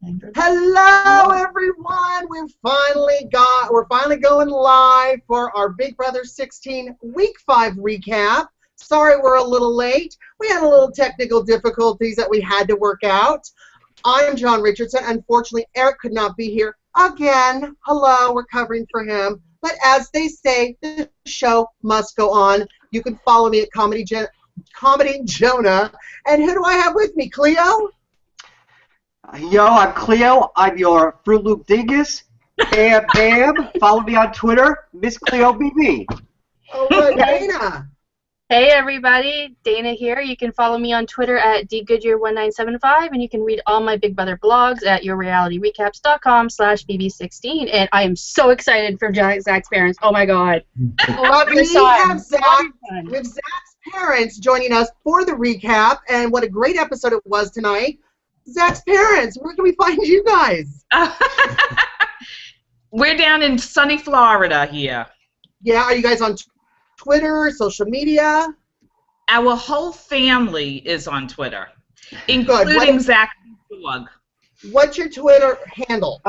Hello, everyone. We're finally going live for our Big Brother 16 Week 5 recap. Sorry we're a little late. We had a little technical difficulties that we had to work out. I'm John Richardson. Unfortunately, Eric could not be here again. Hello, we're covering for him. But as they say, the show must go on. You can follow me at Comedy Jonah. And who do I have with me? Cleo? Yo, I'm Cleo. I'm your Fruit Loop Dingus. Bam, bam. Follow me on Twitter, Miss Cleo BB. Oh, Dana. Hey everybody, Dana here. You can follow me on Twitter at dgoodyear1975, and you can read all my Big Brother blogs at yourrealityrecaps.com/BB16. And I am so excited for Zach's parents. Oh my God! We have Zach's parents joining us for the recap, and what a great episode it was tonight. Zach's parents, where can we find you guys? We're down in sunny Florida here. Yeah, are you guys on Twitter, social media? Our whole family is on Twitter, including Zach's dog. What's your Twitter handle?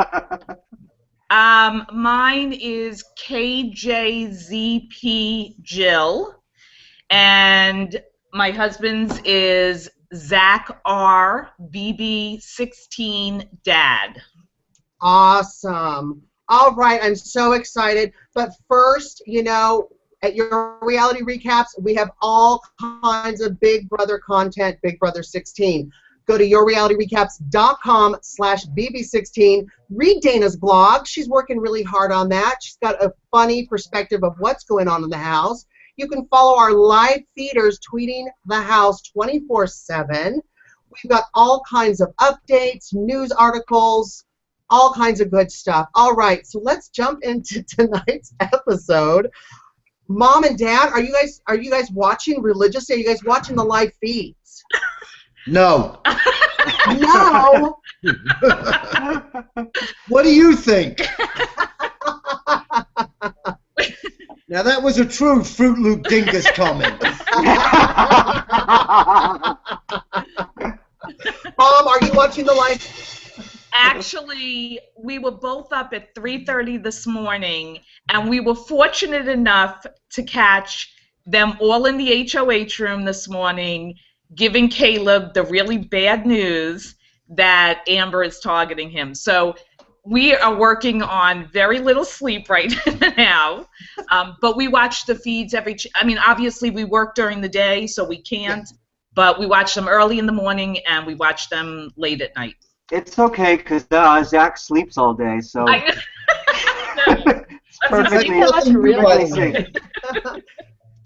Mine is KJZP Jill, and my husband's is Zach R BB16 Dad. Awesome. All right, I'm so excited. But first, you know, at Your Reality Recaps, we have all kinds of Big Brother content, Big Brother 16. Go to yourrealityrecaps.com/BB16. Read Dana's blog. She's working really hard on that. She's got a funny perspective of what's going on in the house. You can follow our live feeders tweeting the house 24/7. We've got all kinds of updates, news articles, all kinds of good stuff. All right, so let's jump into tonight's episode. Mom and Dad, are you guys watching religiously? Are you guys watching the live feeds? No. No. What do you think? Now that was a true Fruit Loop Dingus comment. Mom, are you watching the live? Actually, we were both up at 3:30 this morning, and we were fortunate enough to catch them all in the HOH room this morning, giving Caleb the really bad news that Amber is targeting him. So we are working on very little sleep right now, but we watch the feeds obviously we work during the day, so we can't, but we watch them early in the morning and we watch them late at night. It's okay, because Zach sleeps all day, so... It's perfectly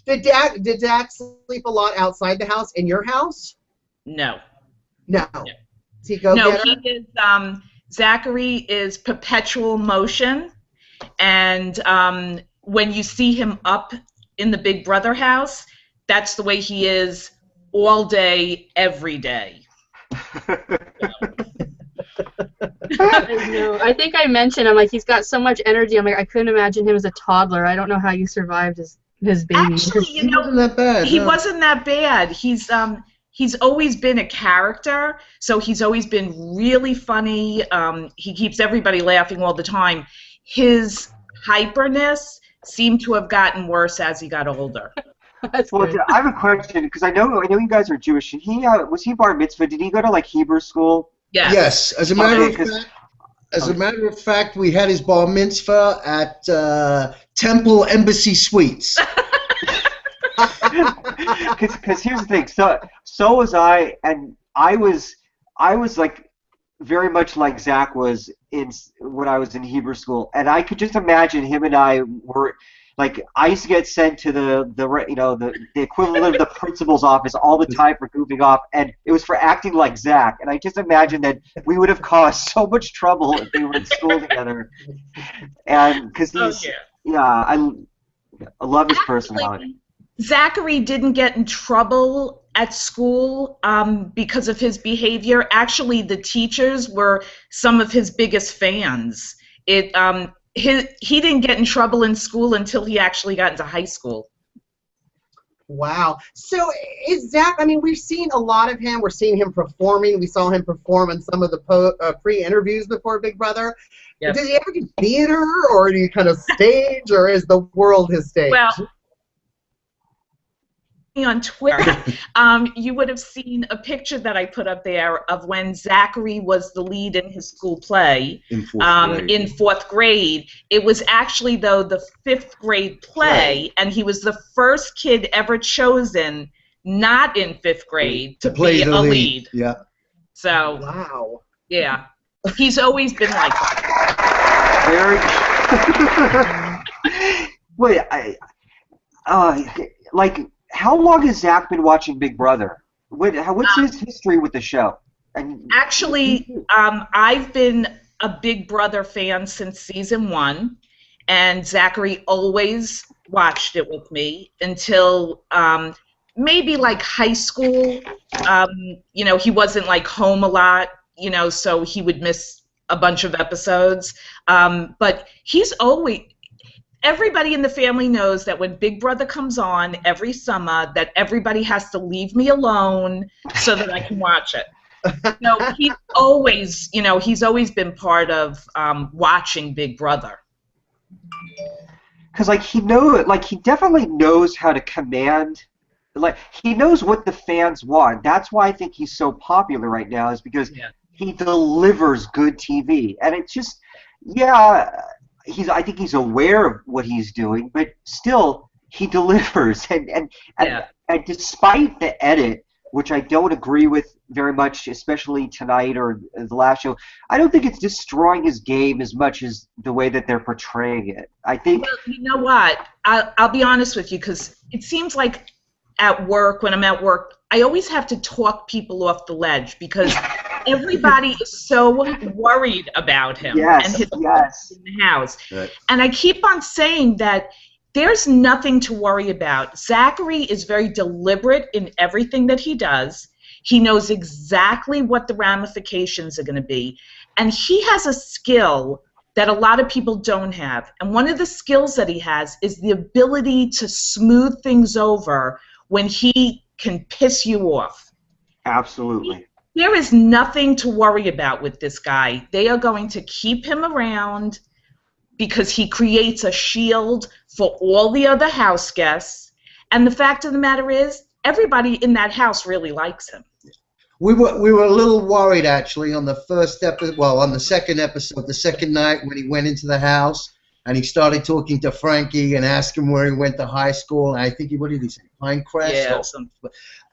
Did Zach sleep a lot outside the house, in your house? No. No. Does he go No, he is... Zachary is perpetual motion, and when you see him up in the Big Brother house, that's the way he is all day, every day. I know. I think I mentioned, I'm like, he's got so much energy. I'm like, I couldn't imagine him as a toddler. I don't know how you survived his baby. Actually, He wasn't that bad. He wasn't that bad. He's always been a character, so he's always been really funny. He keeps everybody laughing all the time. His hyperness seemed to have gotten worse as he got older. That's good. I have a question, because I know you guys are Jewish. Was he bar mitzvah? Did he go to like Hebrew school? Yeah. Yes. As a matter of fact, we had his bar mitzvah at Temple Embassy Suites. Because here's the thing. So was I, and I was like very much like Zach was when I was in Hebrew school, and I could just imagine him and I were. Like, I used to get sent to the equivalent of the principal's office all the time for goofing off, and it was for acting like Zach. And I just imagine that we would have caused so much trouble if we were in school together. And because I love his personality. Zachary didn't get in trouble at school because of his behavior. Actually, the teachers were some of his biggest fans. He didn't get in trouble in school until he actually got into high school. Wow. So is Zach, I mean, we've seen a lot of him. We're seeing him performing. We saw him perform in some of the pre-interviews before Big Brother. Yep. Does he ever do theater, or do you kind of stage, or is the world his stage? Well, on Twitter, you would have seen a picture that I put up there of when Zachary was the lead in his school play In fourth grade. in fourth grade. It was actually, though, the fifth grade play, and he was the first kid ever chosen not in fifth grade to play be the a lead. lead. Yeah. So, Wow. yeah, he's always been like that. Very. Wait, like, how long has Zach been watching Big Brother? What's his history with the show? And actually, I've been a Big Brother fan since season 1, and Zachary always watched it with me until maybe like high school. You know, he wasn't like home a lot, you know, so he would miss a bunch of episodes. But he's always, everybody in the family knows that when Big Brother comes on every summer, that everybody has to leave me alone so that I can watch it. No, he's always, you know, he's always been part of watching Big Brother. because like he definitely knows how to command, like he knows what the fans want. That's why I think he's so popular right now, is because he delivers good TV, and it's just, yeah, I think he's aware of what he's doing, but still he delivers, and despite the edit, which I don't agree with very much, especially tonight or the last show, I don't think it's destroying his game as much as the way that they're portraying it. I think. Well, you know what? I'll be honest with you, because it seems like at work, when I'm at work, I always have to talk people off the ledge because everybody is so worried about him and his in the house. Right. And I keep on saying that there's nothing to worry about. Zachary is very deliberate in everything that he does. He knows exactly what the ramifications are going to be. And he has a skill that a lot of people don't have. And one of the skills that he has is the ability to smooth things over when he can piss you off. Absolutely. There is nothing to worry about with this guy. They are going to keep him around because he creates a shield for all the other house guests. And the fact of the matter is, everybody in that house really likes him. We were a little worried actually on the first episode, well, on the second episode, the second night when he went into the house and he started talking to Frankie and asked him where he went to high school. And I think what did he say? Pinecrest? Yeah.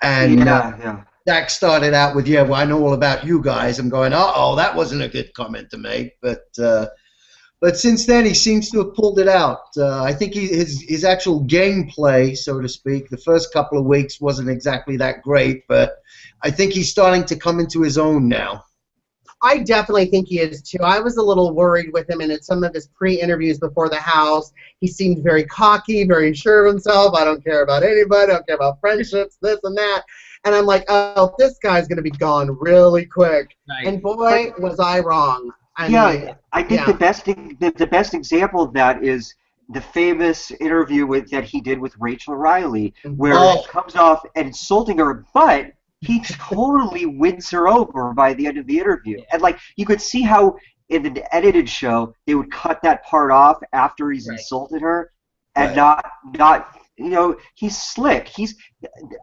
And Zach started out with, well, I know all about you guys. I'm going, uh-oh, that wasn't a good comment to make. But since then, he seems to have pulled it out. I think his actual gameplay, so to speak, the first couple of weeks wasn't exactly that great, but I think he's starting to come into his own now. I definitely think he is, too. I was a little worried with him, and in some of his pre-interviews before the house, he seemed very cocky, very sure of himself. I don't care about anybody. I don't care about friendships, this and that. And I'm like, oh, this guy's going to be gone really quick. Right. And boy, was I wrong. I think the best example of that is the famous interview that he did with Rachel Riley, where he comes off insulting her, but he totally wins her over by the end of the interview. And like you could see how in an edited show they would cut that part off after he's insulted her, and not you know, he's slick.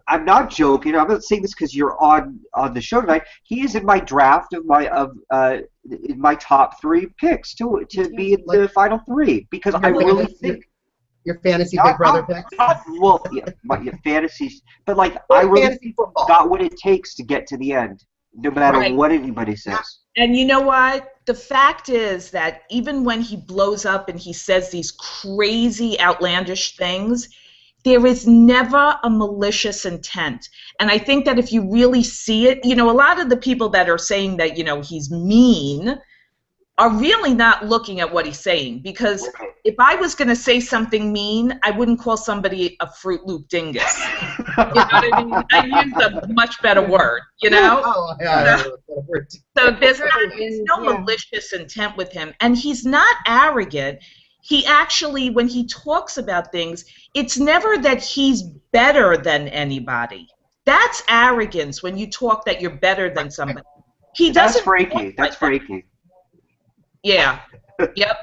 I'm not joking. I'm not saying this because you're on the show tonight. He is in my draft of in my top 3 picks to be in the final 3 because I really think your fantasy Big Brother picks. My fantasies, but like I really got what it takes to get to the end, no matter what anybody says. And you know what? The fact is that even when he blows up and he says these crazy, outlandish things, there is never a malicious intent. And I think that if you really see it, you know, a lot of the people that are saying that, you know, he's mean are really not looking at what he's saying. Because if I was going to say something mean, I wouldn't call somebody a Fruit Loop dingus. You know what I mean? I use a much better word, you know? So there's no malicious intent with him. And he's not arrogant. he actually, when he talks about things, it's never that he's better than anybody. That's arrogance when you talk that you're better than somebody. He doesn't. That's Frankie. That's Frankie. Yeah. Yep.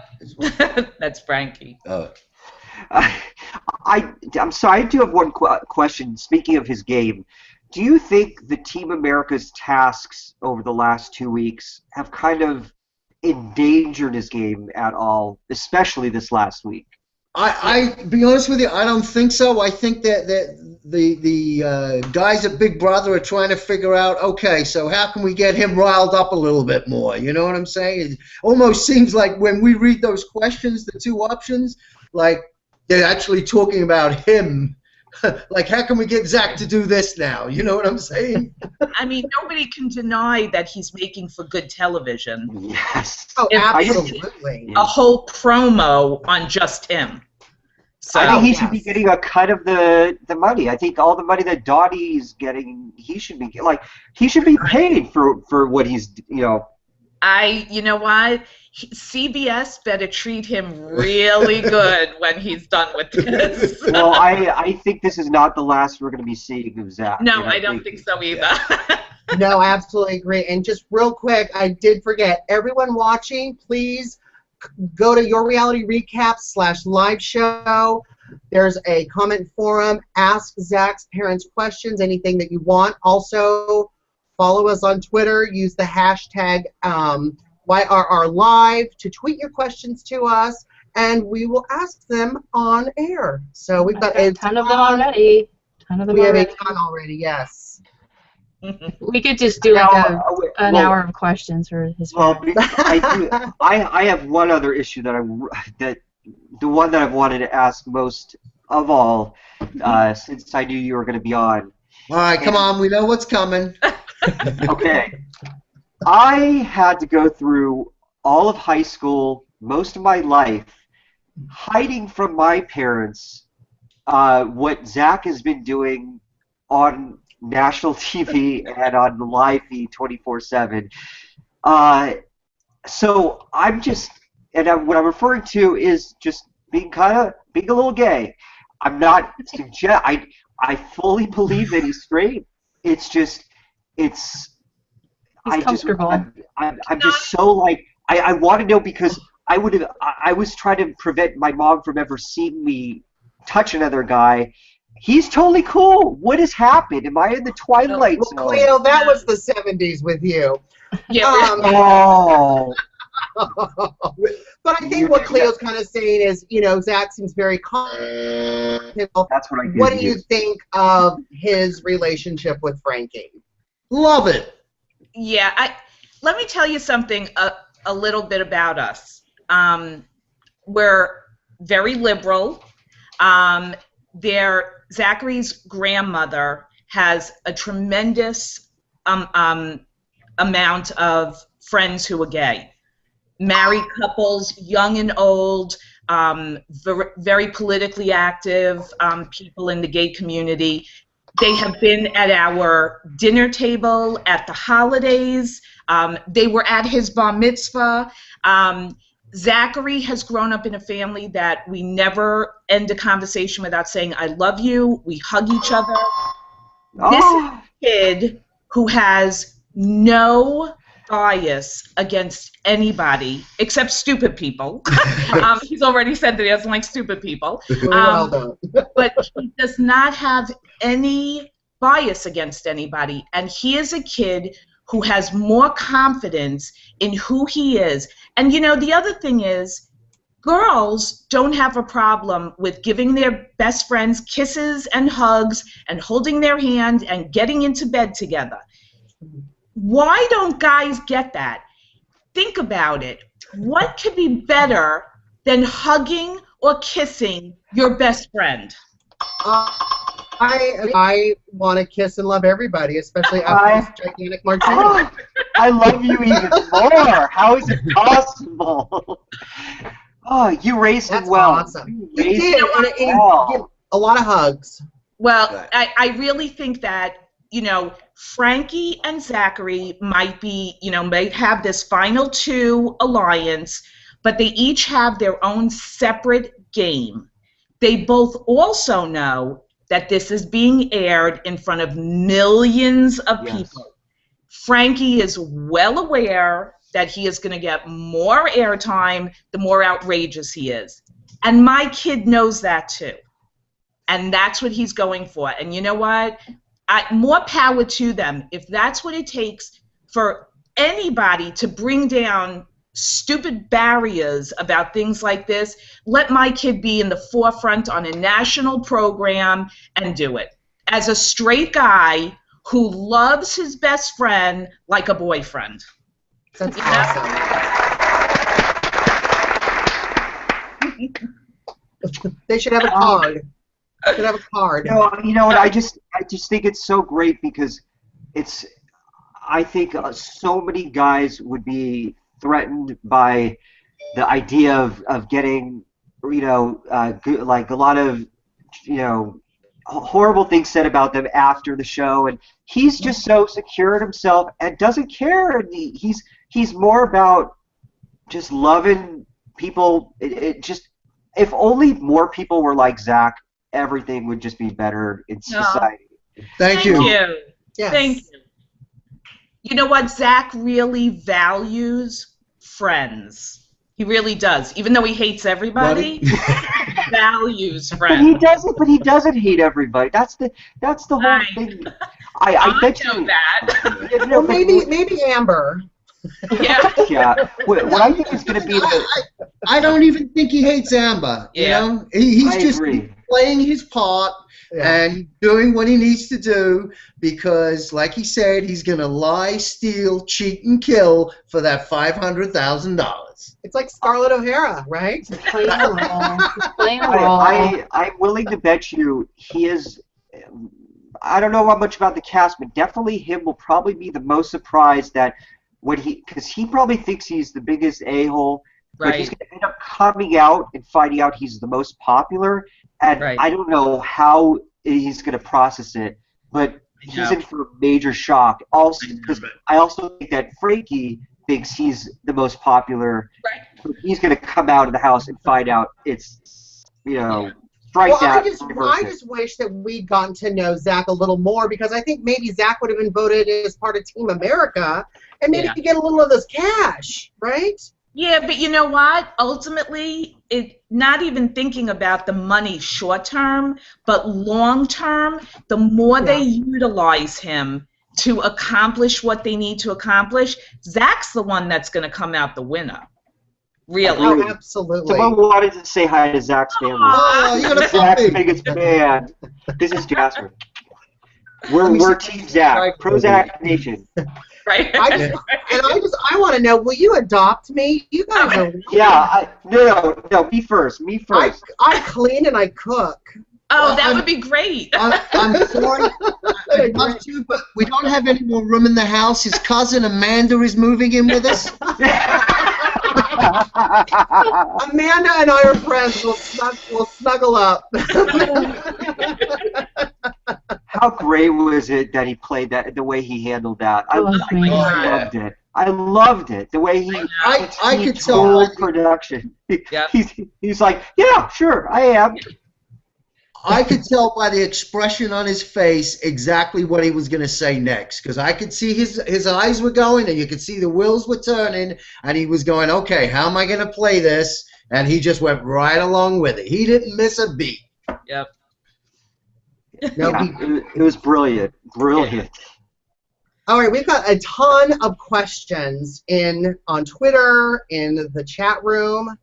That's Frankie. I'm sorry. I do have one question. Speaking of his game, do you think the Team America's tasks over the last 2 weeks have kind of endangered his game at all, especially this last week? I be honest with you, I don't think so. I think that the guys at Big Brother are trying to figure out, okay, so how can we get him riled up a little bit more? You know what I'm saying? It almost seems like when we read those questions, the two options, like they're actually talking about him. Like, how can we get Zach to do this now? You know what I'm saying? I mean, nobody can deny that he's making for good television. Yes. Oh, absolutely. A whole promo on just him. So, I think he should be getting a cut of the money. I think all the money that Dottie's getting, he should be paid for what he's, you know. You know what? CBS better treat him really good when he's done with this. Well, I think this is not the last we're going to be seeing of Zach. No, I don't think so either. No, absolutely agree. And just real quick, I did forget, everyone watching, please go to Your Reality Recap/live show. There's a comment forum. Ask Zach's parents questions, anything that you want. Also, follow us on Twitter. Use the hashtag YRRLive to tweet your questions to us, and we will ask them on air. So we've got a ton of them already. We have a ton already, yes. We could just do like an hour of questions for his parents. I have one other issue that the one that I've wanted to ask most of all since I knew you were going to be on. All right, come on, we know what's coming. Okay. I had to go through all of high school, most of my life, hiding from my parents what Zach has been doing on national TV and on the live feed 24/7. So I'm just, what I'm referring to is just being a little gay. I'm not I fully believe that he's straight. It's just, He's comfortable. I'm just so like, I want to know because I was trying to prevent my mom from ever seeing me touch another guy. He's totally cool. What has happened? Am I in the twilight zone? Well, Cleo, that was the 70s with you. Yeah. But I think what Cleo's kind of saying is, you know, Zach seems very comfortable. That's what I What do you think of his relationship with Frankie? Love it. Yeah, let me tell you something a little bit about us. We're very liberal. Zachary's grandmother has a tremendous amount of friends who are gay. Married couples, young and old, very politically active people in the gay community. They have been at our dinner table at the holidays. They were at his bar mitzvah. Zachary has grown up in a family that we never end a conversation without saying, I love you. We hug each other. Oh. This is a kid who has no bias against anybody except stupid people. He's already said that he doesn't like stupid people. But he does not have any bias against anybody. And he is a kid who has more confidence in who he is. And, you know, the other thing is, girls don't have a problem with giving their best friends kisses and hugs and holding their hand and getting into bed together. Why don't guys get that? Think about it. What could be better than hugging or kissing your best friend? I want to kiss and love everybody, especially after this gigantic martini. I love you even more. How is it possible? Oh, you raised him well. Awesome. You did. A lot of hugs. Well, I really think that, you know, Frankie and Zachary might have this final two alliance, but they each have their own separate game. They both also know that this is being aired in front of millions of people. Frankie is well aware that he is going to get more airtime the more outrageous he is. And my kid knows that too. And that's what he's going for. And you know what? More power to them. If that's what it takes for anybody to bring down stupid barriers about things like this, let my kid be in the forefront on a national program and do it. As a straight guy who loves his best friend like a boyfriend. That's awesome. They should have a card. Should have a card. You know what? I just think it's so great because I think so many guys would be threatened by the idea of getting, like a lot of, horrible things said about them after the show, and he's just so secure in himself and doesn't care. And he's more about just loving people. It just, if only more people were like Zach, everything would just be better in society. Thank you. Yes. Thank you. You know what? Zach really values friends. He really does. Even though he hates everybody, he values friends. But he doesn't hate everybody. That's the whole thing. I bet know that. Well, maybe Amber. Yeah. Yeah. What I think is going to be I don't even think he hates Amber. Yeah. You know, he's I just agree. playing his part and doing what he needs to do because, like he said, he's going to lie, steal, cheat, and kill for that $500,000. It's like Scarlett O'Hara, right? He's playing a role. He's playing a role. I'm willing to bet you he is. I don't know much about the cast, but definitely him will probably be the most surprised that because he probably thinks he's the biggest a-hole, but he's going to end up coming out and finding out he's the most popular, and I don't know how he's going to process it, but he's in for a major shock. Also, because I also think that Frankie thinks he's the most popular. So he's going to come out of the house and find out it's, strike that. I just wish that we'd gotten to know Zach a little more because I think maybe Zach would have been voted as part of Team America and maybe could get a little of this cash, right? Yeah, but you know what? Ultimately, not even thinking about the money short term, but long term, the more they utilize him to accomplish what they need to accomplish, Zach's the one that's going to come out the winner. Really? Oh, absolutely. Someone wanted to say hi to Zach's family. Oh, you're gonna Zach's biggest fan. This is Jasper. We're Team Zach. Pro Zach Nation. Right. I want to know, will you adopt me? You guys are weird. Yeah. No. Me first. I clean and I cook. Oh, that would be great. I'm sorry. I'd love to, but we don't have any more room in the house. His cousin Amanda is moving in with us. Amanda and I are friends. We'll snuggle up. How great was it that he played that, the way he handled that? I loved it. I loved it. The way he I could tell production. He's like, yeah, sure, I am. I could tell by the expression on his face exactly what he was going to say next, because I could see his eyes were going, and you could see the wheels were turning, and he was going, okay, how am I going to play this? And he just went right along with it. He didn't miss a beat. Yep. No, it was brilliant. Brilliant. All right, we've got a ton of questions on Twitter, in the chat room.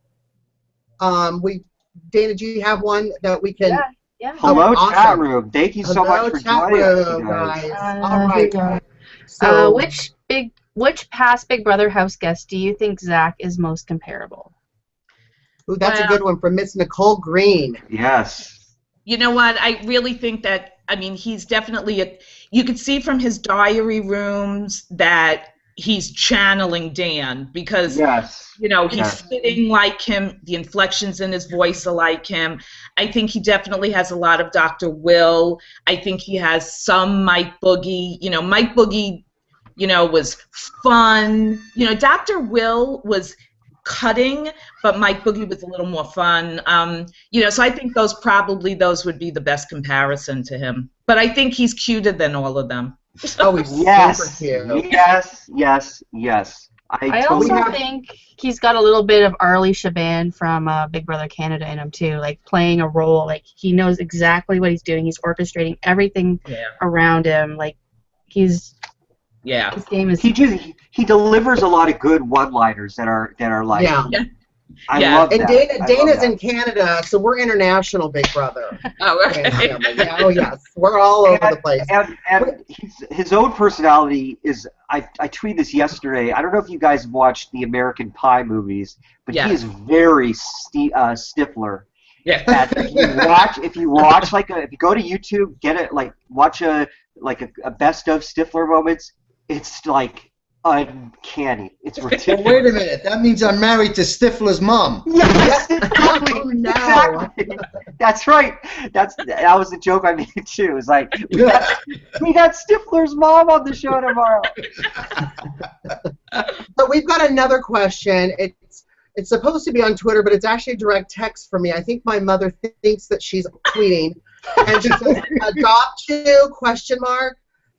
Dana, do you have one that we can... Yeah. Hello, awesome. Chat room. Thank you so much for joining us, guys. All right. So, which past Big Brother house guest do you think Zach is most comparable? Ooh, that's a good one from Miss Nicole Green. Yes. You know what? I really think that, he's definitely you could see from his diary rooms that he's channeling Dan because, he's sitting like him. The inflections in his voice are like him. I think he definitely has a lot of Dr. Will. I think he has some Mike Boogie. Mike Boogie, was fun. Dr. Will was cutting, but Mike Boogie was a little more fun. You know, so I think those would be the best comparison to him. But I think he's cuter than all of them. Oh, he's Yes, super cute. yes. I also think he's got a little bit of Arlie Shaban from Big Brother Canada in him too, like playing a role. Like he knows exactly what he's doing. He's orchestrating everything around him. Like his game is. He delivers a lot of good one-liners that are like. I love that. And Dana's in Canada, so we're international Big Brother. Oh, okay. Oh, yes. We're all over the place. And his own personality is, I tweeted this yesterday. I don't know if you guys have watched the American Pie movies, but he is very Stifler. Yeah. And if you watch if you go to YouTube, watch a best of Stifler moments, it's like uncanny. It's ridiculous. Well, wait a minute. That means I'm married to Stifler's mom. Yes, exactly. Oh, no. Exactly. That's right. That was the joke I made too. It's like we got Stifler's mom on the show tomorrow. So we've got another question. It's supposed to be on Twitter, but it's actually a direct text from me. I think my mother thinks that she's tweeting, and she says, "Adopt you?" ?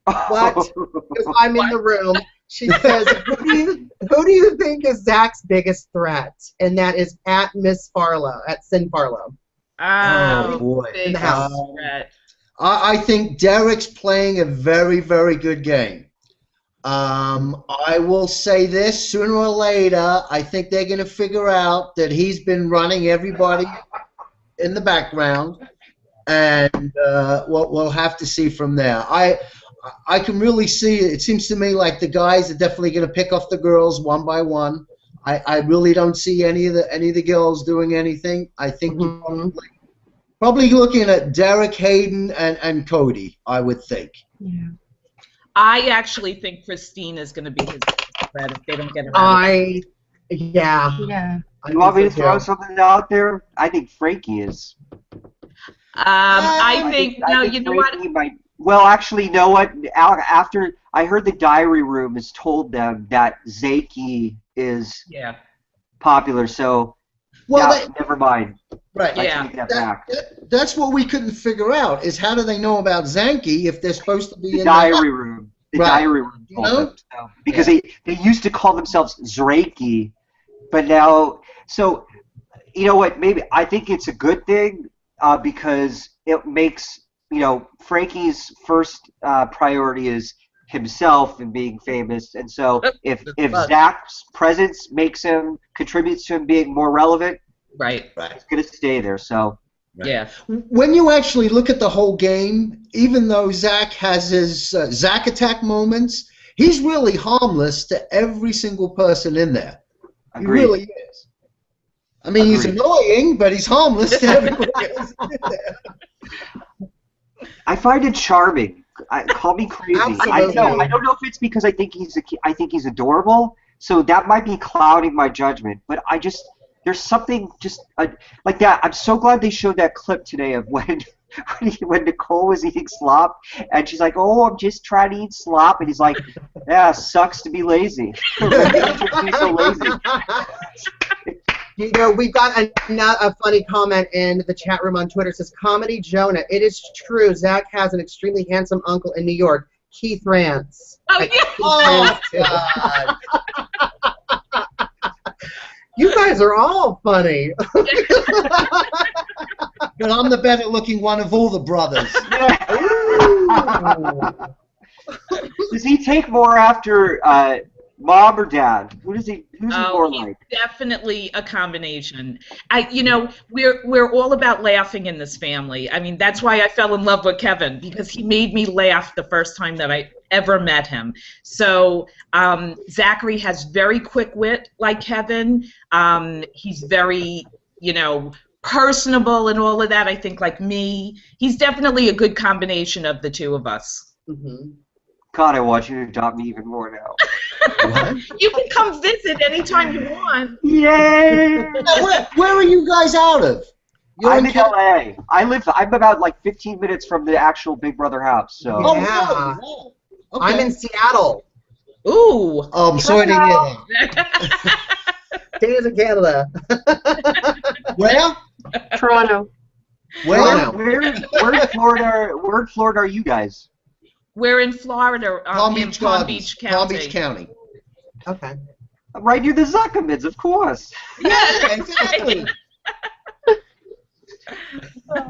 What? Because I'm in the room. She says, who do you think is Zach's biggest threat? And that is at Miss Farlow, at Sin Farlow. Oh, boy. In the house. I think Derek's playing a very, very good game. I will say this, sooner or later, I think they're going to figure out that he's been running everybody in the background, and we'll have to see from there. I can really see it. It seems to me like the guys are definitely going to pick off the girls one by one. I really don't see any of the girls doing anything. I think you're probably looking at Derek, Hayden, and Cody, I would think. Yeah. I actually think Christine is going to be his threat if they don't get around. Yeah. You want me to throw something out there? I think Frankie is. I think you know what? Well, actually, you know what? After I heard the diary room has told them that Zaki is popular, so never mind. Right. I take that back. That's what we couldn't figure out, is how do they know about Zanky if they're supposed to be in the diary room. The diary room told them, so. Because they used to call themselves Zraki, but now, so, you know what, maybe I think it's a good thing because it makes, you know, Frankie's first priority is himself and being famous, and so if Zach's presence contributes to him being more relevant, it's gonna stay there. So when you actually look at the whole game, even though Zach has his Zach attack moments, he's really harmless to every single person in there. Agreed. He really is. I mean, he's annoying, but he's harmless to everybody else in there. I find it charming. Call me crazy. I don't know if it's because I think he's adorable, so that might be clouding my judgment. But there's something like that. I'm so glad they showed that clip today of when Nicole was eating slop, and she's like, "Oh, I'm just trying to eat slop," and he's like, "Yeah, sucks to be lazy." He's so lazy. You know, we've got a funny comment in the chat room on Twitter. It says, Comedy Jonah, it is true. Zach has an extremely handsome uncle in New York, Keith Rance. Oh, God. You guys are all funny. But I'm the better looking one of all the brothers. Does he take more after mom or dad? Who's he more like? Definitely a combination. You know, we're all about laughing in this family. I mean, that's why I fell in love with Kevin, because he made me laugh the first time that I ever met him. So Zachary has very quick wit like Kevin. He's very, you know, personable and all of that, I think, like me. He's definitely a good combination of the two of us. Mm-hmm. God, I want you to adopt me even more now. What? You can come visit anytime you want. Yay! Where are you guys out of? I'm in LA. I'm about like 15 minutes from the actual Big Brother house. So. Yeah. Oh, okay. I'm in Seattle. Ooh. Oh, I'm sorry to hear that. Dana's lives in Canada. Where? Toronto. Where? Where in Florida are you guys? We're in Florida, Palm in Beach Palm Gardens. Beach County. Palm Beach County. Okay. Right near the Zuckermans, of course. Yeah, exactly.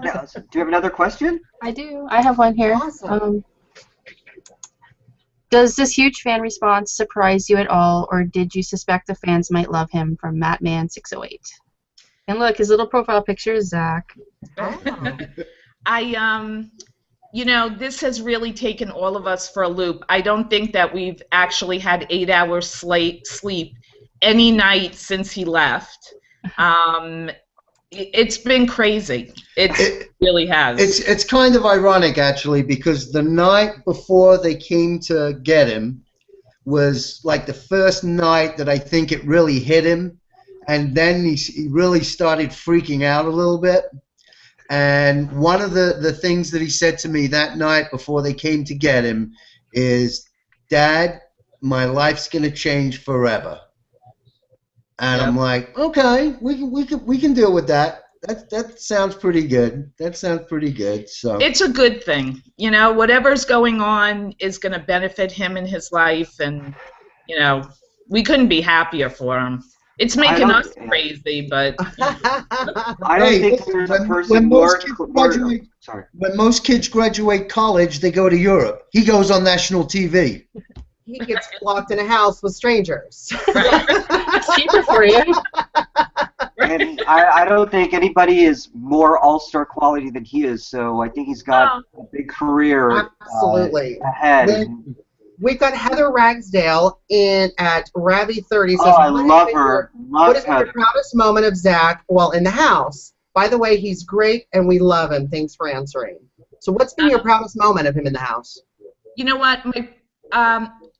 Now, do you have another question? I do. I have one here. Awesome. Does this huge fan response surprise you at all, or did you suspect the fans might love him from Mattman608? And look, his little profile picture is Zach. You know, this has really taken all of us for a loop. I don't think that we've actually had 8 hours sleep any night since he left. It's been crazy. It really has. It's kind of ironic, actually, because the night before they came to get him was like the first night that I think it really hit him, and then he really started freaking out a little bit. And one of the things that he said to me that night before they came to get him is, "Dad, my life's gonna change forever." And I'm like, okay, we can deal with that. That sounds pretty good. That sounds pretty good. So it's a good thing, you know. Whatever's going on is going to benefit him in his life, and you know, we couldn't be happier for him. It's making us crazy, but I don't think there's a person when most kids graduate college, they go to Europe. He goes on national TV. He gets locked in a house with strangers. It's cheaper for you. And I don't think anybody is more all-star quality than he is, so I think he's got a big career ahead. We've got Heather Ragsdale at Ravi30. Says, I love her. What is your proudest moment of Zach while in the house? By the way, he's great, and we love him. Thanks for answering. So what's been your proudest moment of him in the house? You know what?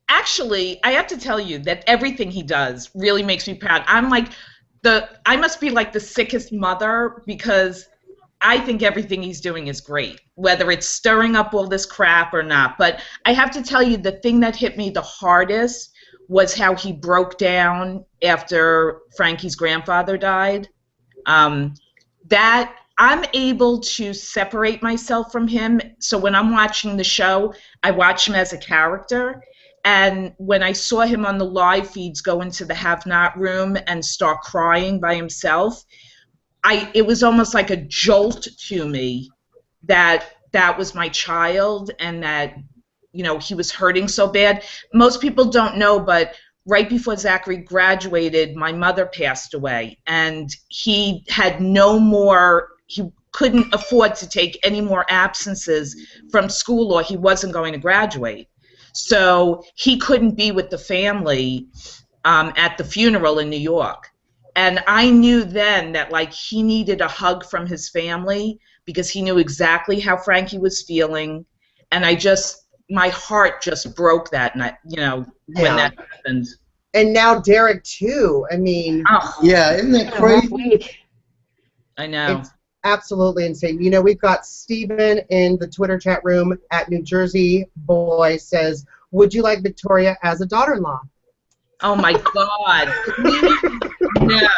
Actually, I have to tell you that everything he does really makes me proud. I must be like the sickest mother because I think everything he's doing is great, whether it's stirring up all this crap or not. But I have to tell you, the thing that hit me the hardest was how he broke down after Frankie's grandfather died. That I'm able to separate myself from him. So when I'm watching the show, I watch him as a character. And when I saw him on the live feeds go into the have-not room and start crying by himself, it was almost like a jolt to me that was my child and that, you know, he was hurting so bad. Most people don't know, but right before Zachary graduated, my mother passed away, and he had he couldn't afford to take any more absences from school or he wasn't going to graduate. So he couldn't be with the family at the funeral in New York. And I knew then that, like, he needed a hug from his family because he knew exactly how Frankie was feeling. And my heart just broke that night, you know, when that happened. And now Derek, too. I mean. Yeah, isn't that crazy? I know. It's absolutely insane. You know, we've got Steven in the Twitter chat room at New Jersey Boy says, would you like Victoria as a daughter-in-law? Oh, my God. No.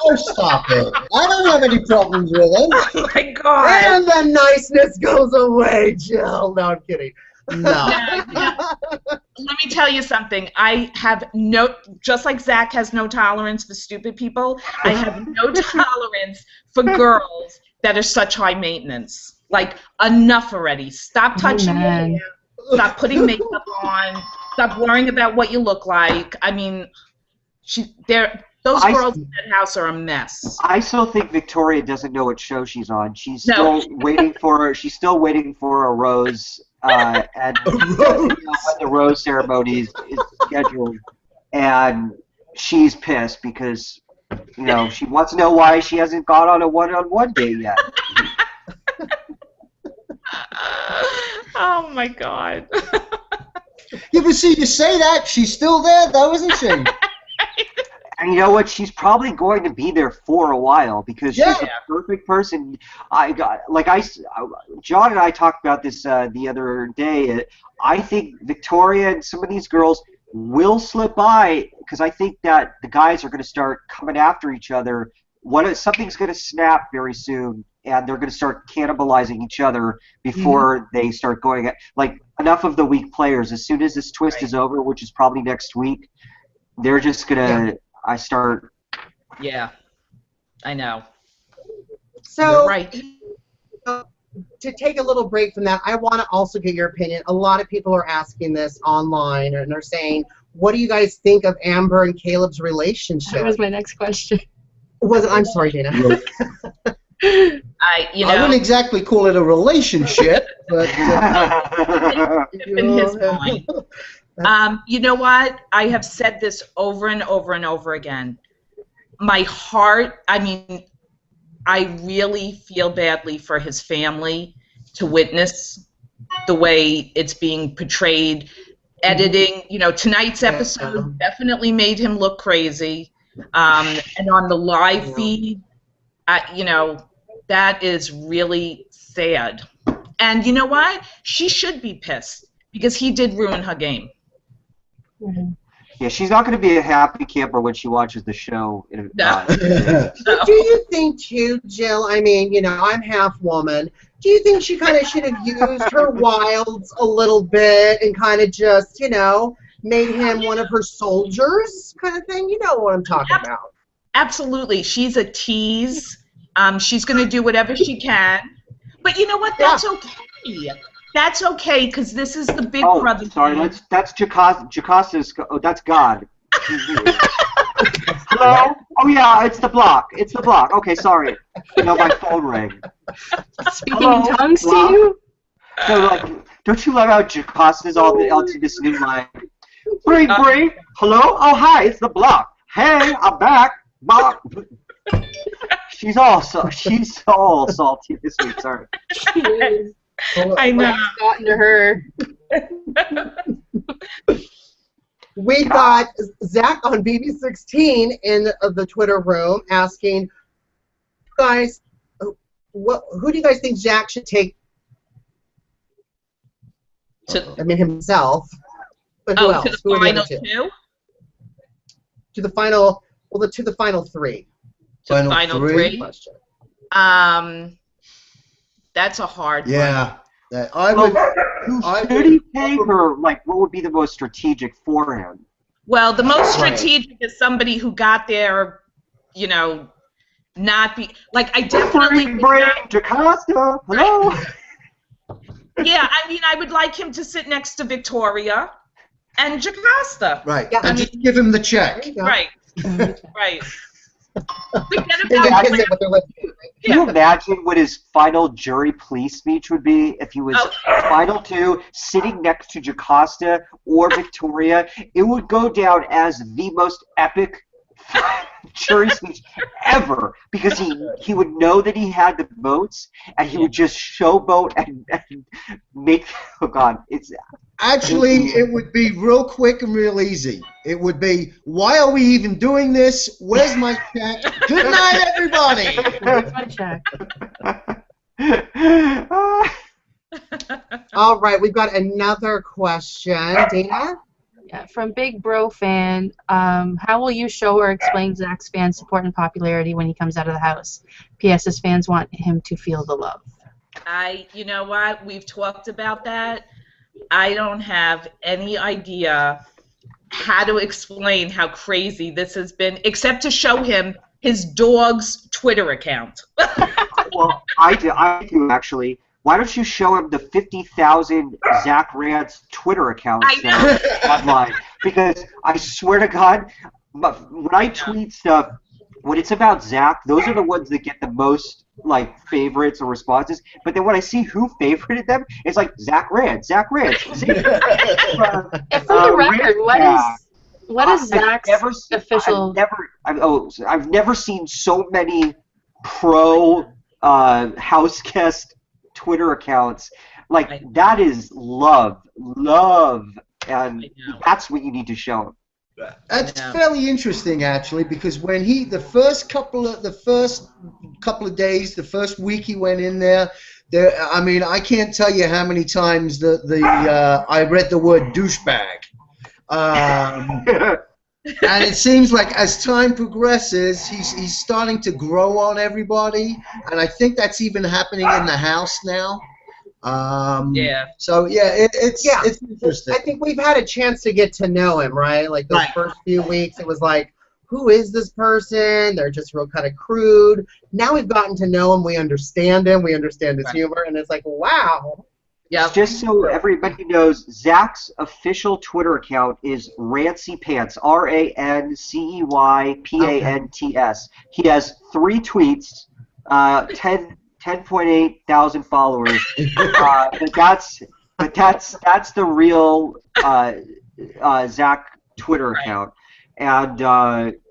Oh, stop it. I don't have any problems with it. Oh, my God. And the niceness goes away, Jill. No, I'm kidding. No. Let me tell you something. I have just like Zach has no tolerance for stupid people, I have no tolerance for girls that are such high maintenance. Like, enough already. Stop touching your hair. Stop putting makeup on. Stop worrying about what you look like. I mean, those girls in that house are a mess. I still think Victoria doesn't know what show she's on. She's still waiting for a rose, and when the rose ceremony is scheduled, and she's pissed because she wants to know why she hasn't gone on a one-on-one date yet. Oh my God. Yeah, but see, you say that, she's still there though, isn't she? And you know what? She's probably going to be there for a while because she's a perfect person. John and I talked about this the other day. I think Victoria and some of these girls, will slip by because I think that the guys are going to start coming after each other. Something's going to snap very soon, and they're going to start cannibalizing each other before they start going at, like, enough of the weak players. As soon as this twist is over, which is probably next week, they're just going to Yeah, I know. So, you're right. To take a little break from that, I want to also get your opinion. A lot of people are asking this online, and they're saying, what do you guys think of Amber and Caleb's relationship? That was my next question. I'm sorry, Dana. I wouldn't exactly call it a relationship, but in his mind. You know what? I have said this over and over and over again. My heart, I really feel badly for his family to witness the way it's being portrayed. Editing, tonight's episode definitely made him look crazy. And on the live feed, that is really sad. And you know what? She should be pissed because he did ruin her game. Yeah, she's not going to be a happy camper when she watches the show. No. Do you think, too, Jill, I'm half woman, do you think she kind of should have used her wilds a little bit and kind of just, made him one of her soldiers kind of thing? You know what I'm talking about. Absolutely. She's a tease. She's going to do whatever she can. But you know what? That's okay. That's okay, because this is the Big Brother. Sorry, that's Jacasta's. Oh, that's God. Hello? Oh, yeah, it's the block. It's the block. Okay, sorry. My phone rang. Speaking in tongues to you? No, don't you love how Jacasta's all into this new line? Bring. Hello? Oh, hi, it's the block. Hey, I'm back. Block. She's all salty this week, sorry. I know. Gotten to her. We got Zach on BB16 in the Twitter room asking, guys, who do you guys think Zach should take? Himself. But who else? To the final two? To the final. Well, to the final three. To the final three. Question. That's a hard one. Yeah. Who should he take, or what would be the most strategic for him? Well, the most strategic is somebody who got there, not be I definitely bring Jacasta. Hello. Yeah, I would like him to sit next to Victoria and Jacasta. Right. Yeah. And just give him the check. Right. Right. Can you imagine what his final jury police speech would be if he was final two sitting next to Jacasta or Victoria? It would go down as the most epic jury speech ever because he would know that he had the votes and he would just showboat and make it would be real quick and real easy. It would be, why are we even doing this? Where's my check? Good night, everybody. Where's my check? All right, we've got another question. Dana? Yeah, from Big Bro Fan, how will you show or explain Zach's fan support and popularity when he comes out of the house? P.S. His fans want him to feel the love. You know what? We've talked about that. I don't have any idea how to explain how crazy this has been, except to show him his dog's Twitter account. Well, I do actually. Why don't you show him the 50,000 Zach Rance Twitter accounts online? Because I swear to God, when I tweet stuff, when it's about Zach, those are the ones that get the most favorites or responses. But then when I see who favorited them, it's like Zach Rance. And for the record, what is Zach's official? I've never seen so many pro house guest Twitter accounts. That is love, and that's what you need to show him. That's fairly interesting, actually, because when the first couple of days, the first week he went in there, I can't tell you how many times I read the word douchebag. And it seems like as time progresses, he's starting to grow on everybody, and I think that's even happening in the house now. Yeah. So yeah, it's interesting. I think we've had a chance to get to know him, right? Like those first few weeks, it was like, who is this person? They're just real kind of crude. Now we've gotten to know him. We understand him. We understand his humor, and it's like, wow. Yeah. Just so everybody knows, Zach's official Twitter account is Rancey Pants, RANCEYPANTS. He has 3 tweets, 10.8 thousand followers. but that's the real Zach Twitter account, and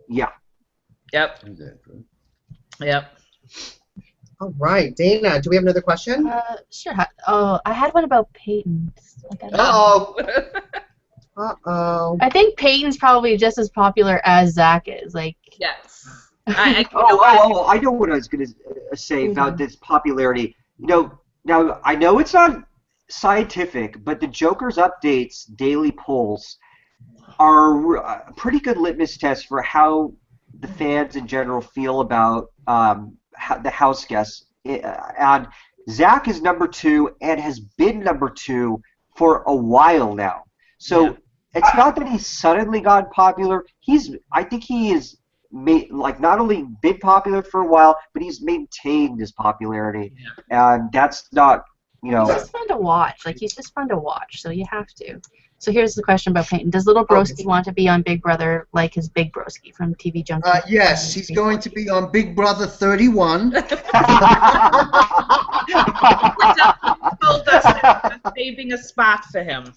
yeah. Yep. All right, Dana, do we have another question? Sure. Oh, I had one about Peyton. Uh-oh. Uh-oh. I think Peyton's probably just as popular as Zach is. Like. Yes. I know what I was going to say about this popularity. Now I know it's not scientific, but the Joker's Updates daily polls are a pretty good litmus test for how the fans in general feel about the house guests. And Zach is number 2 and has been number 2 for a while now. So it's not that he's suddenly gotten popular. I think he is not only been popular for a while, but he's maintained his popularity. And that's not, He's just fun to watch. Like, he's just fun to watch, so you have to. So here's the question about Peyton. Does little broski want to be on Big Brother like his big broski from TV Junkie? Yes, he's going to be on Big Brother 31. Told us that we're saving a spot for him.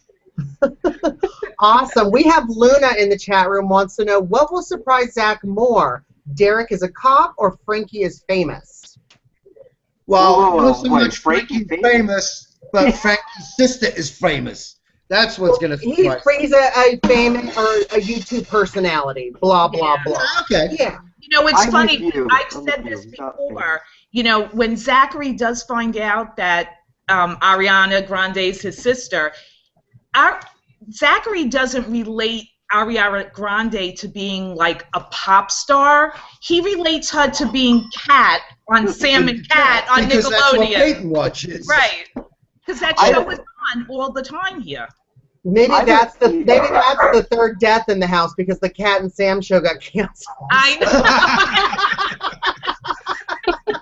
Awesome. We have Luna in the chat room wants to know, what will surprise Zach more? Derek is a cop or Frankie is famous? Well, not so much Frankie's famous, but Frankie's sister is famous. That's what's going to surprise. He's a famous or a YouTube personality. Blah, blah, blah. Okay. Yeah. It's funny. I've said this before. When Zachary does find out that Ariana Grande is his sister, Zachary doesn't relate Ariana Grande to being like a pop star. He relates her to being Kat on Sam and Kat on because Nickelodeon. That's what Peyton watches. Right. Because that show is on all the time here. Maybe that's the third death in the house because the Kat and Sam show got canceled. I know.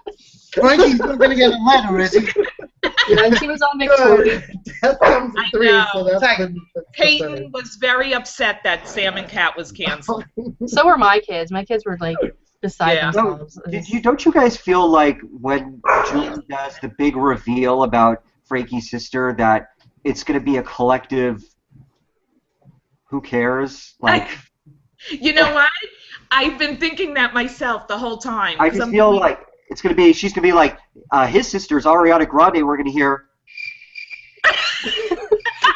Frankie's not going to get a letter, is he? Yeah, she was on Victoria. Death comes in 3, so that's Peyton was very upset that Sam and Kat was canceled. So were my kids. My kids were like beside themselves. Don't you guys feel like when Julie does the big reveal about Frankie's sister that it's going to be a collective who cares? Like, you know what? I've been thinking that myself the whole time. I just feel like she's going to be like, his sister's Ariana Grande, we're going to hear.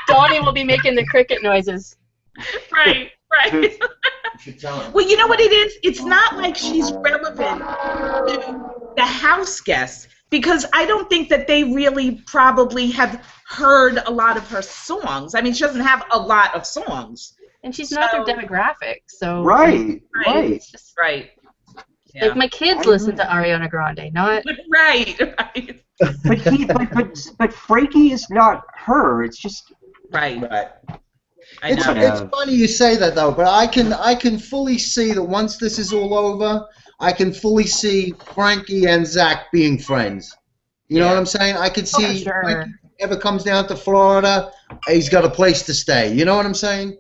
Donnie will be making the cricket noises. Right. Well, you know what it is? It's not like she's relevant to the house guests because I don't think that they really probably have heard a lot of her songs. I mean, she doesn't have a lot of songs. And she's not their demographic, so... Right. It's just, right. Yeah. Like, my kids listen to Ariana Grande, not... Right. But Frankie is not her. It's just... Right. It's funny you say that, though, but I can fully see that once this is all over, I can fully see Frankie and Zach being friends. You know what I'm saying? I could see Frankie ever comes down to Florida, he's got a place to stay. You know what I'm saying?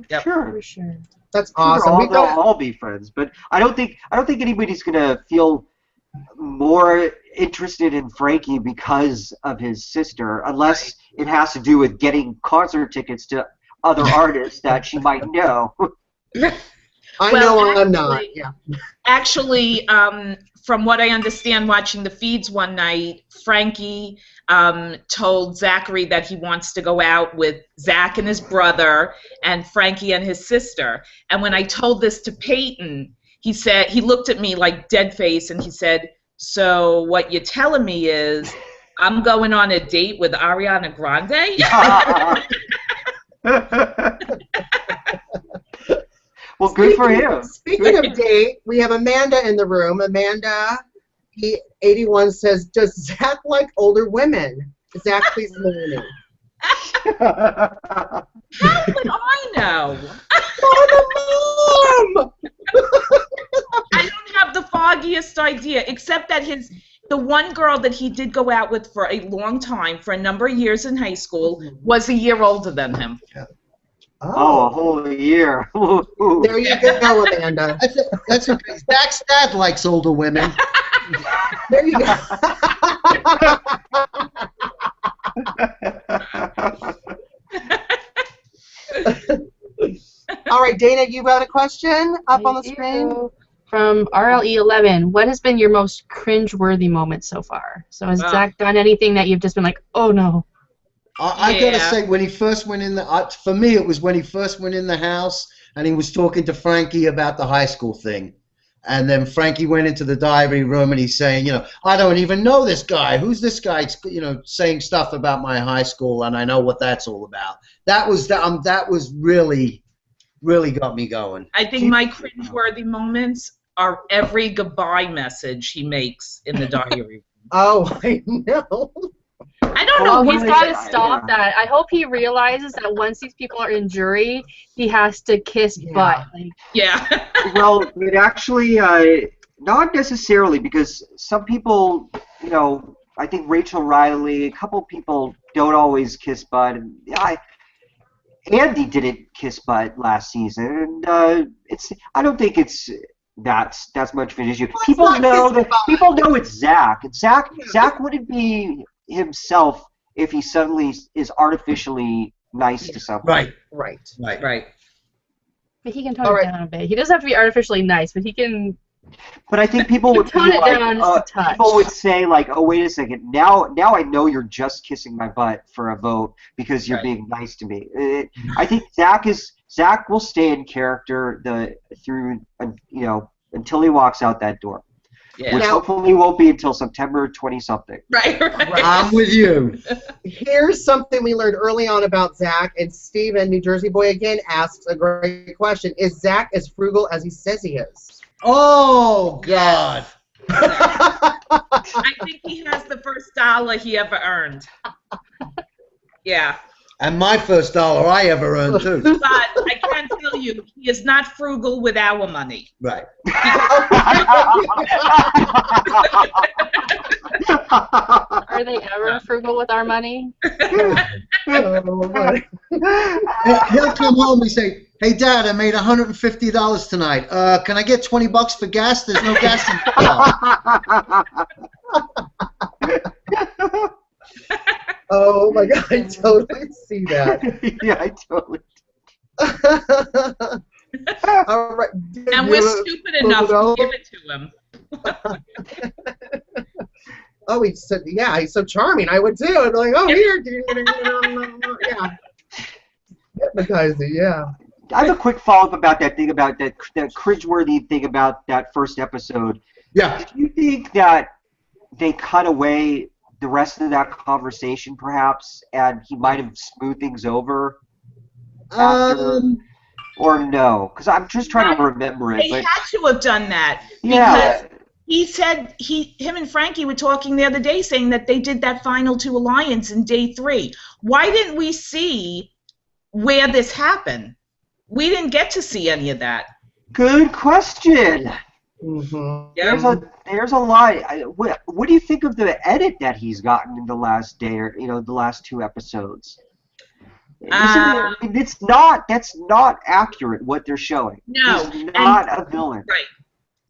Yep. For sure. That's awesome. They'll all be friends, but I don't think anybody's gonna feel more interested in Frankie because of his sister, unless it has to do with getting concert tickets to other artists that she might know. I'm not. Yeah. Actually, from what I understand, watching the feeds one night, Frankie told Zachary that he wants to go out with Zach and his brother and Frankie and his sister. And when I told this to Peyton, he looked at me like dead face and he said, "So what you're telling me is I'm going on a date with Ariana Grande?" Well, good for him. Speaking of date, we have Amanda in the room. Amanda, P81 says, does Zach like older women? Zach, please marry me. How would I know? Mom! I don't have the foggiest idea, except that the one girl that he did go out with for a long time, for a number of years in high school, was a year older than him. Oh, a whole year. There you go, Amanda. That's okay. Zach's dad likes older women. There you go. All right, Dana, you got a question up on the screen? From RLE11, what has been your most cringe-worthy moment so far? So has Zach done anything that you've just been like, oh no? I gotta say, when he first went in for me, it was when he first went in the house and he was talking to Frankie about the high school thing. And then Frankie went into the diary room and he's saying, you know, I don't even know this guy. Who's this guy, you know, saying stuff about my high school, and I know what that's all about. That was really got me going. I think my cringeworthy moments are every goodbye message he makes in the diary room. Oh, I know. I don't know. He's got to stop that. I hope he realizes that once these people are in jury, he has to kiss butt. Like, yeah. Well, it actually, not necessarily, because some people, you know, I think Rachel Riley, a couple people don't always kiss butt, and Andy didn't kiss butt last season, and I don't think it's that's much of an issue. People know it's Zach. And Zach wouldn't be himself if he suddenly is artificially nice to someone. Right. but he can tone it down a bit. He doesn't have to be artificially nice, but he can. But I think people would tone it down just a touch. People would say like, "Oh, wait a second. Now I know you're just kissing my butt for a vote because you're being nice to me." I think Zach will stay in character until he walks out that door. Yeah. Which hopefully won't be until September 20-something. Right. I'm with you. Here's something we learned early on about Zach, and Steven, New Jersey boy again, asks a great question. Is Zach as frugal as he says he is? Oh, God. I think he has the first dollar he ever earned. Yeah. And my first dollar I ever earned, too. But I can tell you, he is not frugal with our money. Right. Are they ever frugal with our money? Oh, he'll come home and say, "Hey, Dad, I made $150 tonight. Can I get $20 for gas? There's no gas in the car." Oh my God, I totally see that. Yeah, I totally. All right. And we're stupid enough to give it to him. Oh, he's so charming. I would too. I'd be like, oh, here. Yeah. Hypnotizing, yeah. I have a quick follow-up about that thing, about that cringeworthy thing about that first episode. Yeah. Do you think that they cut away the rest of that conversation, perhaps, and he might have smoothed things over after, or no? Because I'm just trying to remember it. They had to have done that. Yeah. Because he said him and Frankie were talking the other day, saying that they did that final 2 alliance in day 3. Why didn't we see where this happened? We didn't get to see any of that. Good question. Mm-hmm. There's a lot. What do you think of the edit that he's gotten in the last day, or the last 2 episodes? That's not accurate what they're showing. No, he's not a villain. Right.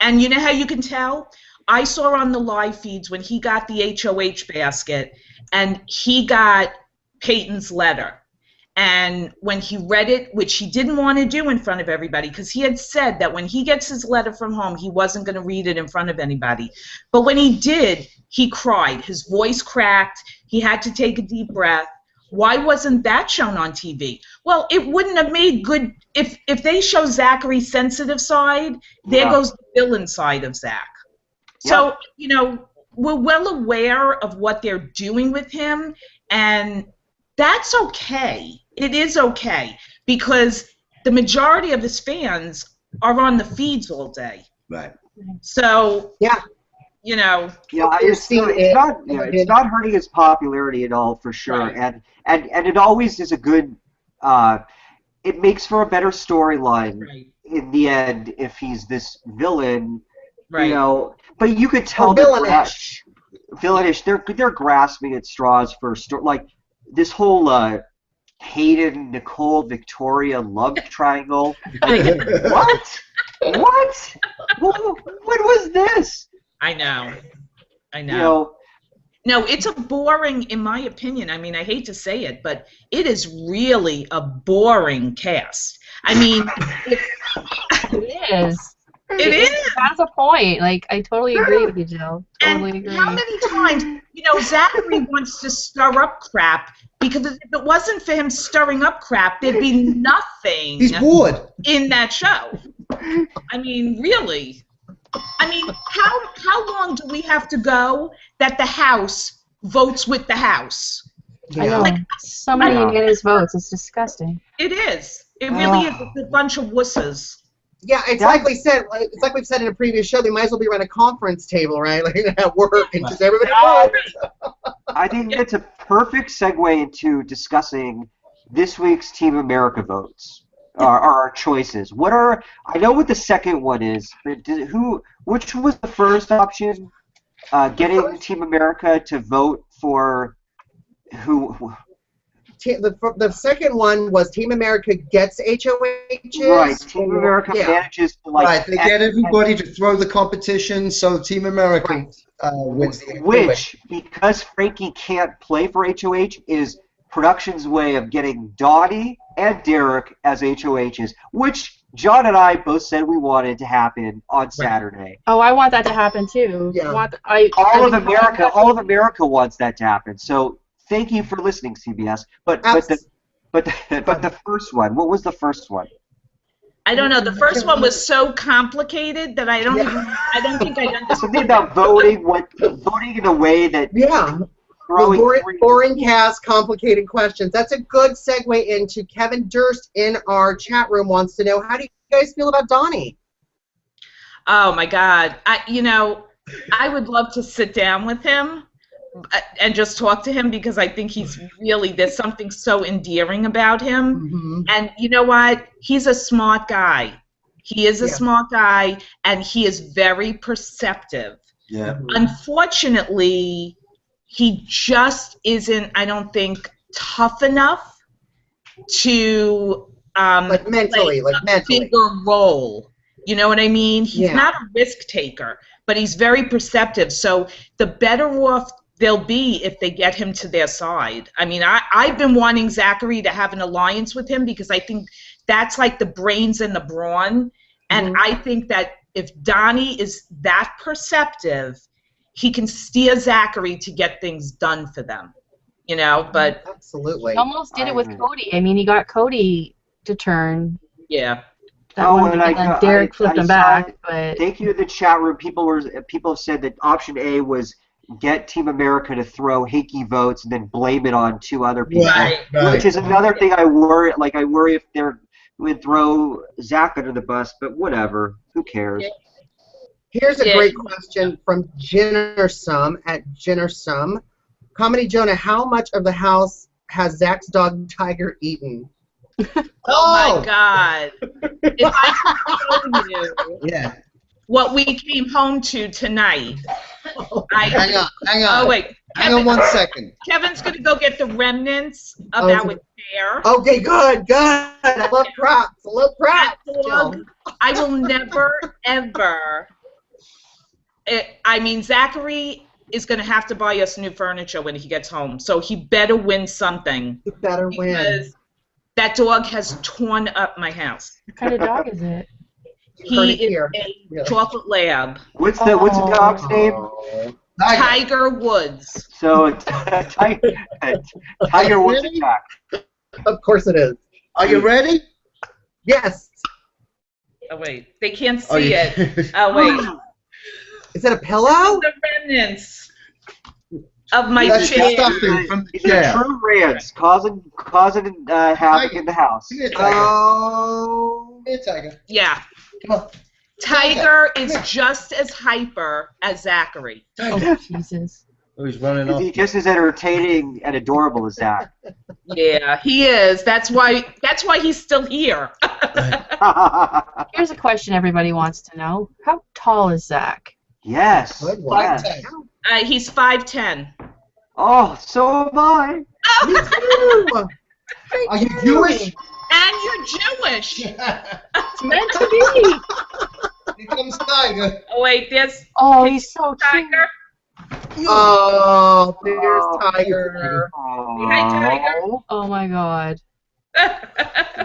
And you know how you can tell? I saw on the live feeds when he got the HOH basket, and he got Peyton's letter. And when he read it, which he didn't want to do in front of everybody, because he had said that when he gets his letter from home, he wasn't going to read it in front of anybody. But when he did, he cried. His voice cracked. He had to take a deep breath. Why wasn't that shown on TV? Well, it wouldn't have made good. If they show Zachary's sensitive side, there goes the villain side of Zach. So, we're well aware of what they're doing with him, and that's okay. it is okay because the majority of his fans are on the feeds all day. Right. So yeah, you know. Yeah, it's not hurting his popularity at all for sure, Right. and it always is a good. It makes for a better storyline in the end if he's this villain, you know. But you could tell villainish. Villainish. They're grasping at straws for like this whole Hayden, Nicole, Victoria love triangle. Like, what? What? What was this? I know. You know, no, it's a boring, in my opinion. I mean, I hate to say it, but it is really a boring cast. I mean, it is. It is. That's a point. Like, I totally agree with you, Jill. Totally agree. How many times, Zachary wants to stir up crap because if it wasn't for him stirring up crap, there'd be nothing. He's bored in that show. I mean, really. I mean, how long do we have to go that the House votes with the House? I know. Like, so many unanimous votes. It's disgusting. It is. It really is. It's a bunch of wusses. Yeah, it's like we said. It's like we've said in a previous show. They might as well be around a conference table, right? Like at work and just everybody vote. I think that's a perfect segue into discussing this week's Team America votes. Our choices. I know what the second one is, but which was the first option? Getting Team America to vote for who? The second one was Team America gets HOHs. Right, Team America manages to they get everybody to throw the competition, so Team America wins. Which, because Frankie can't play for HOH, is production's way of getting Dottie and Derek as HOHs, which John and I both said we wanted to happen on Saturday. Oh, I want that to happen too. Yeah. All of America wants that to happen. So thank you for listening, CBS. But the first one, what was the first one? I don't know. The first one was so complicated that I don't think I understood. Something about voting in a way that boring cast, complicated questions. That's a good segue into Kevin Durst in our chat room wants to know, how do you guys feel about Donnie? Oh my God. I would love to sit down with him and just talk to him because I think there's something so endearing about him. Mm-hmm. And you know what? He's a smart guy. He is a smart guy, and he is very perceptive. Yeah. Unfortunately, he just isn't, I don't think, tough enough to mentally, play a bigger role. You know what I mean? He's not a risk taker, but he's very perceptive. So the better off they'll be if they get him to their side. I mean, I've been wanting Zachary to have an alliance with him because I think that's like the brains and the brawn. And I think that if Donnie is that perceptive, he can steer Zachary to get things done for them, but... Absolutely. He almost did it with Cody. I mean, he got Cody to turn. Yeah. Derek flipped him back. But thank you to the chat room. People have said that option A was get Team America to throw hinky votes and then blame it on two other people. Right. Which is another thing I worry. Like, I worry if they would throw Zach under the bus, but whatever. Who cares? Yeah. Here's a great question from Jennersum at Jennersum. Comedy Jonah, how much of the house has Zach's dog Tiger eaten? Oh my God. If I could tell you what we came home to tonight. Hang on. Oh, wait. Hang on 1 second. Kevin's going to go get the remnants of our chair. Okay, good. I love props. I will never, ever... Zachary is going to have to buy us new furniture when he gets home, so he better win something. He better win. Because that dog has torn up my house. What kind of dog is it? He is a chocolate lab. What's the dog's name? Tiger Woods. So Tiger Woods attack. Of course it is. Are you ready? Yes. Oh wait, they can't see it. Oh wait. Is that a pillow? The remnants. of my That's the chair. stuffing from the He's a chair. true Rance, causing havoc in the house. Come here, Tiger. Oh. Come here, Tiger. Yeah. Come on. Tiger is just as hyper as Zachary. Tiger. Oh, Jesus. Oh, he's running off. He's just as entertaining and adorable as Zach. Yeah, he is. That's why he's still here. Here's a question everybody wants to know. How tall is Zach? Yes. Good one. Yes. Tiger. He's 5'10". Oh, so am I. Me too. Are you Jewish? And you're Jewish. It's meant to be. Here comes Tiger. Oh wait, there's Oh, he's so cute. Tiger. Oh, there's Tiger. Hi, Tiger. Oh my God.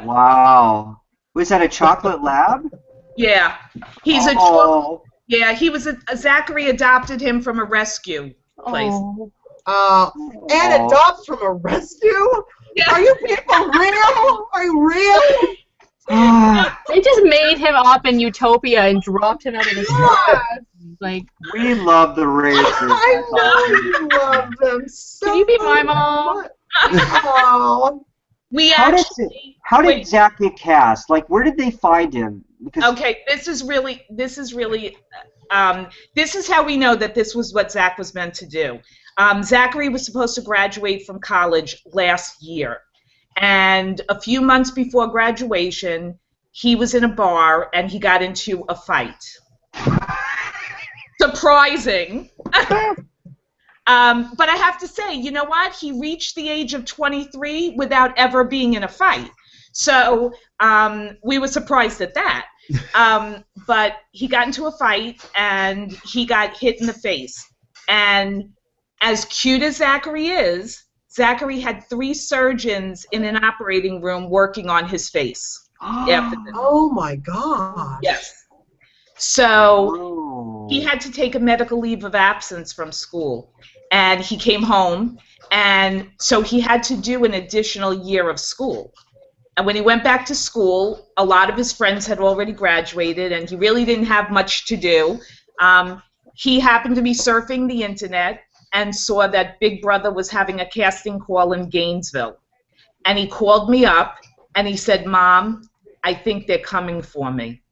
Wow. Was that a chocolate lab? Yeah, he's a Oh. yeah. He was a Zachary adopted him from a rescue place. Oh. And adopts from a rescue? Yeah. Are you people real? Are you real? They just made him up in Utopia and dropped him out of the sky. Like, We love the Rances. I know you love them so can you be my mom? much. Oh. We How actually. did wait. Zach get cast? Like, where did they find him? Because Okay, this is how we know that this was what Zach was meant to do. Zachary was supposed to graduate from college last year, and a few months before graduation, he was in a bar and he got into a fight. Surprising. But I have to say, you know what? He reached the age of 23 without ever being in a fight. So we were surprised at that. But he got into a fight and he got hit in the face. And as cute as Zachary is, Zachary had 3 surgeons in an operating room working on his face after this. Oh my God. Yes. So Oh. he had to take a medical leave of absence from school. And he came home, and so he had to do an additional year of school. And when he went back to school, a lot of his friends had already graduated, and he really didn't have much to do. He happened to be surfing the internet and saw that Big Brother was having a casting call in Gainesville. And he called me up, and he said, "Mom, I think they're coming for me."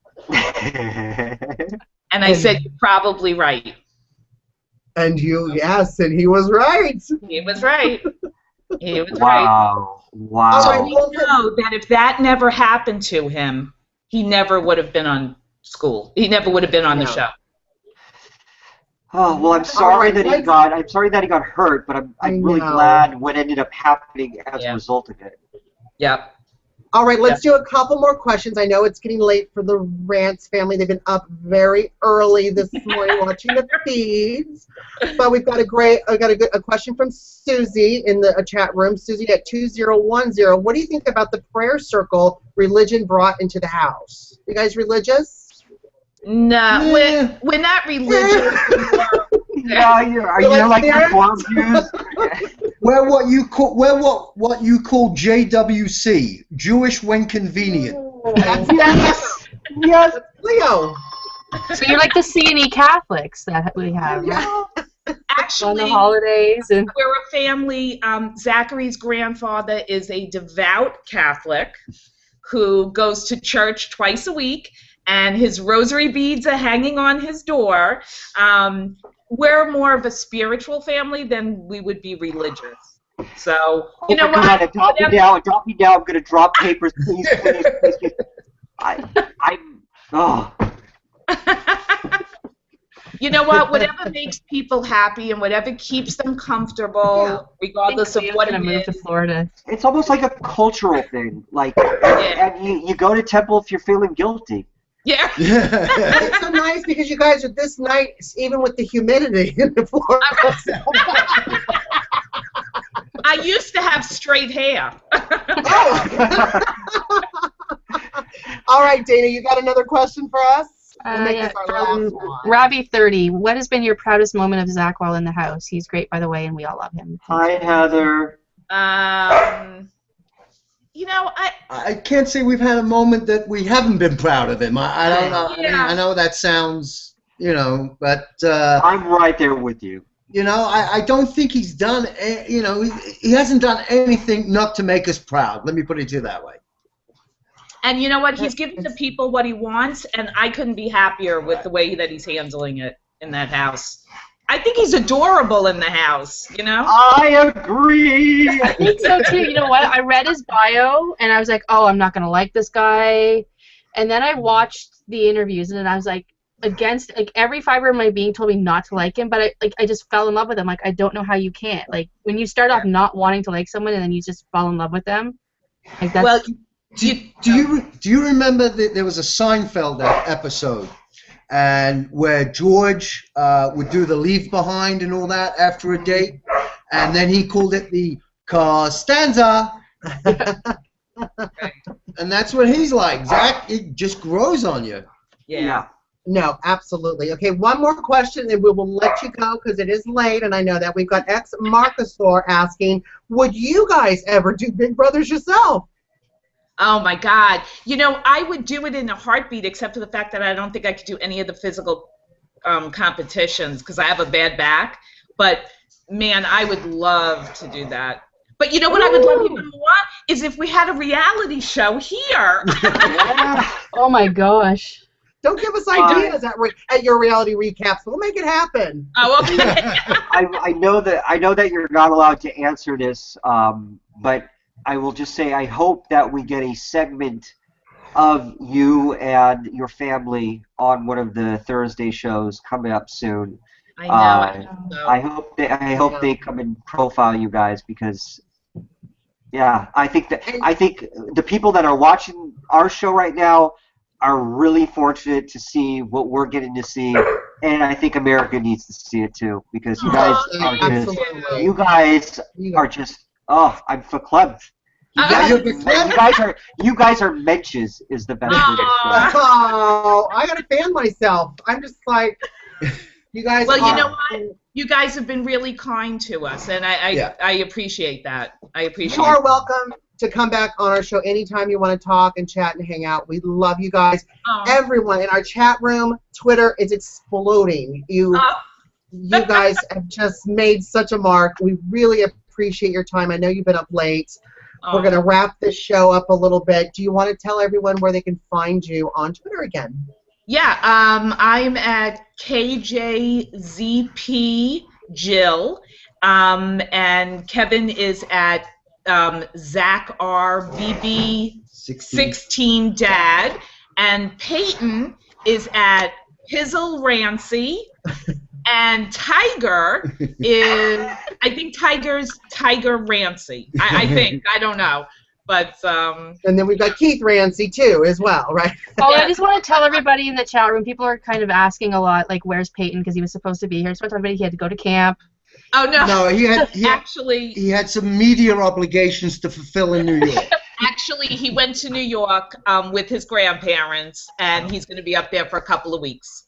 And I said, "You're probably right." And yes, and he was right. He was right. He was right. Wow. Wow. All So right. we know that if that never happened to him, he never would have been on school. He never would have been on the show. Oh well, I'm sorry right, that he got. I'm sorry that he got hurt, but I'm really glad what ended up happening as a result of it. Yep. All right, let's do a couple more questions. I know it's getting late for the Rance family. They've been up very early this morning watching the feeds. But we've got a question from Susie in the chat room. Susie at 2010. What do you think about the prayer circle religion brought into the house? You guys religious? No, we're not religious. Yeah, are you like Reform Jews? We're what you call JWC, Jewish when convenient. Yes. Yes, Leo. So you're like the C&E Catholics that we have on Actually, the holidays. And we're a family. Zachary's grandfather is a devout Catholic who goes to church twice a week, and his rosary beads are hanging on his door. We're more of a spiritual family than we would be religious. So, you know what? Adopt me now. I'm going to drop papers, please. Oh. You know what? Whatever makes people happy and whatever keeps them comfortable, regardless of what it move to Florida. It's almost like a cultural thing. Like, and you go to temple if you're feeling guilty. Yeah. It's so nice because you guys are this nice, even with the humidity in the Florida. I used to have straight hair. All right, Dana, you got another question for us? Robbie 30. What has been your proudest moment of Zach while in the house? He's great, by the way, and we all love him. Hi, Heather. You know, I can't say we've had a moment that we haven't been proud of him. I don't know. Yeah. I know that sounds, but I'm right there with you. You know, I don't think he's done, you know, he hasn't done anything not to make us proud. Let me put it to you that way. And you know what? He's giving the people what he wants, and I couldn't be happier with the way that he's handling it in that house. I think he's adorable in the house, you know? I agree! I think so, too. You know what? I read his bio, and I was like, oh, I'm not going to like this guy. And then I watched the interviews, and I was like, against, like, every fiber of my being told me not to like him, but I just fell in love with him. Like, I don't know how you can't. Like, when you start off not wanting to like someone, and then you just fall in love with them, like, that's... Well, do you remember that there was a Seinfeld episode and where George would do the leave behind and all that after a date, and then he called it the Costanza. And that's what he's like, Zach. It just grows on you. Yeah. No, absolutely. Okay, one more question, and we will let you go because it is late, and I know that. We've got ex Marcusor asking, would you guys ever do Big Brothers yourself? Oh, my God. You know, I would do it in a heartbeat, except for the fact that I don't think I could do any of the physical competitions because I have a bad back. But, man, I would love to do that. But you know what I would love even more? Is if we had a reality show here. Oh, my gosh. Don't give us ideas at your reality recaps. We'll make it happen. Oh, okay. I know that you're not allowed to answer this, but I will just say I hope that we get a segment of you and your family on one of the Thursday shows coming up soon. I know. I hope they come and profile you guys because, yeah, I think the people that are watching our show right now are really fortunate to see what we're getting to see, and I think America needs to see it too because you guys are just I'm verklempt. You guys are menches is the best word to say. Oh, I gotta fan myself. I'm just like, you guys. Well, you know what? You guys have been really kind to us, and I appreciate that. I appreciate. You are welcome to come back on our show anytime you want to talk and chat and hang out. We love you guys. Everyone in our chat room, Twitter is exploding. You guys have just made such a mark. We really appreciate your time. I know you've been up late. We're going to wrap this show up a little bit. Do you want to tell everyone where they can find you on Twitter again? Yeah, I'm at KJZP Jill, and Kevin is at Zach R BB16 Dad, and Peyton is at Pizzle Rancy. And Tiger is, I think Tiger Rancy. I think. I don't know. But, and then we've got Keith Rancy, too, as well, right? Oh, I just want to tell everybody in the chat room, people are kind of asking a lot, like, where's Peyton? Because he was supposed to be here. So I told everybody he had to go to camp. Oh, no. No, he had some media obligations to fulfill in New York. Actually, he went to New York with his grandparents, and he's going to be up there for a couple of weeks.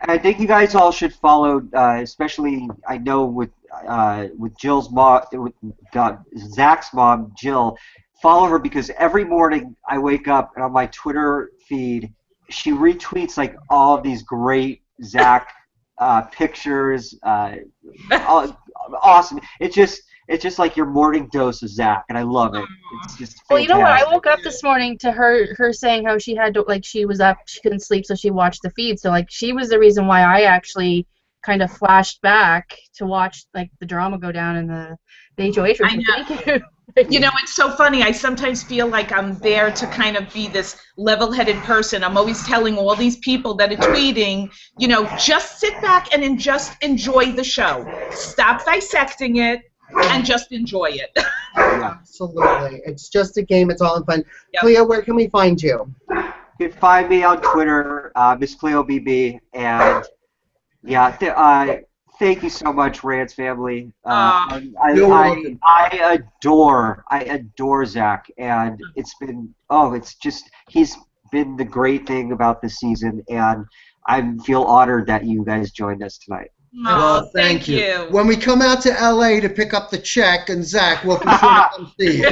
I think you guys all should follow, especially I know with Jill's mom, with Zach's mom, Jill. Follow her because every morning I wake up and on my Twitter feed, she retweets like all of these great Zach pictures. Awesome. It's just like your morning dose of Zach, and I love it. It's just fantastic. Well, you know what? I woke up this morning to her saying how she had to, like, she was up, she couldn't sleep, so she watched the feed. So, like, she was the reason why I actually kind of flashed back to watch, like, the drama go down in the HOH room. I know. Thank you. You know, it's so funny. I sometimes feel like I'm there to kind of be this level-headed person. I'm always telling all these people that are tweeting, you know, just sit back and just enjoy the show. Stop dissecting it. And just enjoy it. Absolutely. It's just a game. It's all in fun. Yep. Cleo, where can we find you? You can find me on Twitter, Miss Cleo BB, and yeah, thank you so much, Rance family. I adore Zach, and he's been the great thing about this season, and I feel honored that you guys joined us tonight. Well, thank you. When we come out to LA to pick up the check, and Zach, we'll be sure to come see you.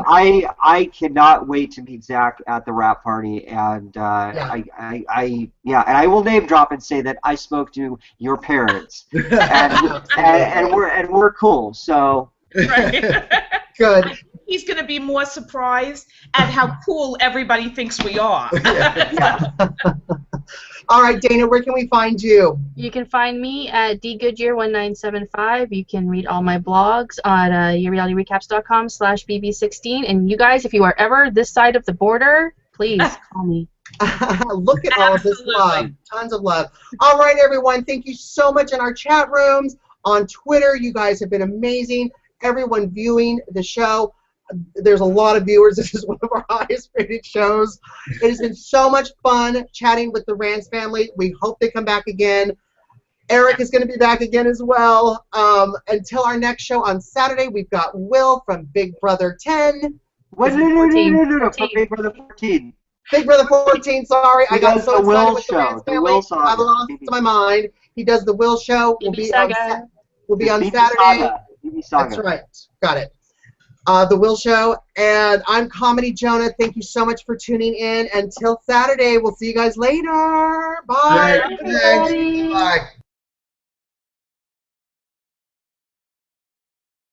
I cannot wait to meet Zach at the wrap party, and and I will name drop and say that I spoke to your parents, and we're cool. So Right. Good. He's going to be more surprised at how cool everybody thinks we are. All right, Dana, where can we find you? You can find me at dgoodyear1975. You can read all my blogs on yourrealityrecaps.com/BB16. And you guys, if you are ever this side of the border, please call me. Look at all of this love. Tons of love. All right, everyone. Thank you so much in our chat rooms. On Twitter, you guys have been amazing. Everyone viewing the show. There's a lot of viewers. This is one of our highest rated shows. It has been so much fun chatting with the Rance family. We hope they come back again. Eric is going to be back again as well. Until our next show on Saturday, we've got Will from Big Brother 10. What? No, from Big Brother 14. Big Brother 14, sorry. I got so excited with the Rance family. I lost my mind. He does the Will Show. We'll be on Saturday. That's right. Got it. The Will Show, and I'm Comedy Jonah. Thank you so much for tuning in. Until Saturday, we'll see you guys later. Bye. Bye.